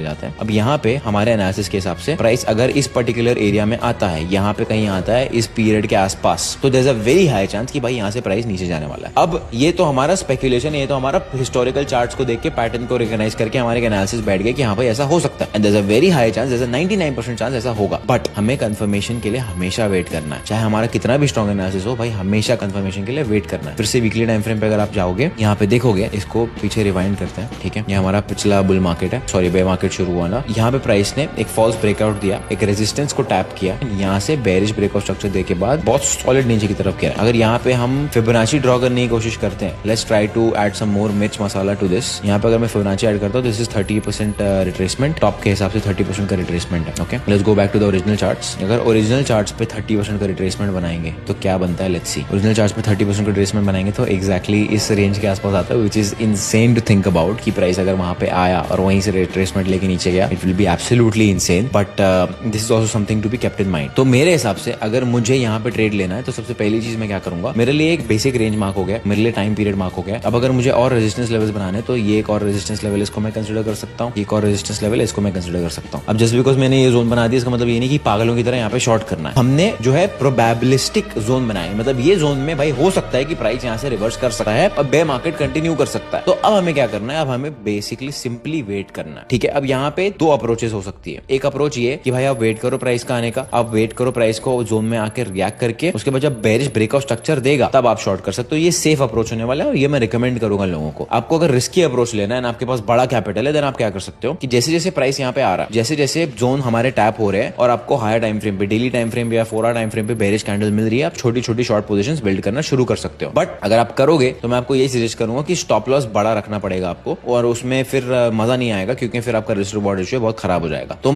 जाते हैं। अब यहाँ पे हमारे एनालिसिस के हिसाब से प्राइस अगर इस पर्टिकुलर एरिया में आता है, यहाँ पे कहीं आता है इस पीरियड के आसपास, तो there is a very high chance कि भाई यहाँ से प्राइस नीचे जाने वाला है। अब ये तो हमारा स्पेकुलेशन है, ये तो हमारा हिस्टोरिकल चार्ट्स को देख के पैटर्न को रिकॉग्नाइज करके हमारे एनालिसिस बैठ गए कि हाँ भाई ऐसा हो सकता है, and there is a very high chance, there is a 99% chance ऐसा होगा। बट हमें कंफर्मेशन के लिए हमेशा वेट करना है, चाहे हमारा कितना भी स्ट्रॉन्ग एनालिसिस हो, भाई हमेशा कंफर्मेशन के लिए वेट करना है। फिर से वीकली टाइम फ्रेम पे अगर आप जाओगे, यहाँ पे देखोगे, इसको पीछे रिवाइंड करते हैं, ठीक है। ये हमारा पिछला बुल मार्केट है, सॉरी बे मार्केट शुरू हुआ ना, यहाँ पे प्राइस ने एक फॉल्स ब्रेकआउट दिया, एक रेजिस्टेंस को टैप किया, यहाँ से बेरिश ब्रेकआउट स्ट्रक्चर देने के बाद बहुत सॉलिड नीचे की तरफ गया। अगर यहाँ पे हम फिबोनाची ड्रॉ करने की कोशिश करते हैं, let's try to add some more mirch masala to this. यहाँ पे अगर मैं फिबोनाची ऐड करता हूँ, दिस इज 30% रिट्रेसमेंट, टॉप के हिसाब से 30% का रिट्रेसमेंट है। Okay, let's go back to the original charts. अगर ओरिजिनल चार्ट्स पे 30% का रिट्रेसमेंट बनाएंगे तो क्या बनता है, लेट्स सी। ओरिजिनल चार्ट्स पे 30% का रिट्रेसमेंट बनाएंगे तो एग्जैक्टली इस रेंज के आसपास आता है, which is insane to think about कि प्राइस अगर वहां पे आया और वहीं से रिट्रेसमेंट लेके नीचे गया, it will be absolutely insane, but this is also something to be kept in mind. तो मेरे हिसाब से अगर मुझे यहाँ पे ट्रेड लेना है तो सबसे पहली चीज मैं क्या करूंगा, मेरे लिए एक बेसिक रेंज मार्क हो गया, मेरे लिए टाइम पीरियड मार्क हो गया। अब अगर मुझे और रेजिस्टेंस लेवल्स बनाने तो ये एक और रेजिस्टेंस लेवल इसको मैं कंसीडर कर सकता हूँ, एक और रेजिस्टेंस लेवल इसको मैं कंसीडर कर सकता हूँ। अब जस्ट बिकॉज मैंने ये जोन बना दिया, इसका मतलब ये नहीं कि पागलों की तरह यहाँ पे शॉर्ट करना है। हमने जो है प्रोबेबिलिस्टिक जोन बनाए, मतलब ये जोन में भाई हो सकता है कि प्राइस यहाँ से रिवर्स कर सकता है, अब बे मार्केट कंटिन्यू कर सकता है। तो अब हमें क्या करना है, अब हमें बेसिकली सिंपली वेट करना है, ठीक है। अब यहाँ पे दो अप्रोचेस हो सकती है। एक अप्रोच ये कि भाई आप वेट करो प्राइस का आने का, आप वेट करो प्राइस को जोन में आकर रिएक्ट करके, उसके बाद जब बेरिश ब्रेकआउट स्ट्रक्चर देगा तब आप शॉर्ट कर सकते हो। ये सेफ अप्रोच होने वाला है और ये मैं रिकमेंड करूंगा लोगों को। आपको अगर रिस्की अप्रोच लेना है ना, आपके पास बड़ा कैपिटल है, देन आप क्या कर सकते हो कि जैसे जैसे प्राइस यहाँ पे आ रहा है, जैसे जैसे जोन हमारे टैप हो रहे हैं और आपको हायर टाइम फ्रेम पे, डेली टाइम फ्रेम पे या 4 आवर टाइम फ्रेम पे बेरिश कैंडल मिल रही है, आप छोटी छोटी शॉर्ट पोजीशंस बिल्ड करना शुरू कर सकते हो। बट अगर आप करोगे तो मैं आपको यही सजेस्ट करूंगा कि स्टॉप लॉस बड़ा रखना पड़ेगा आपको, और उसमें फिर मजा नहीं आएगा, क्योंकि फिर आपका रिस्क रिवॉर्ड रेशियो बहुत खराब हो जाएगा। तो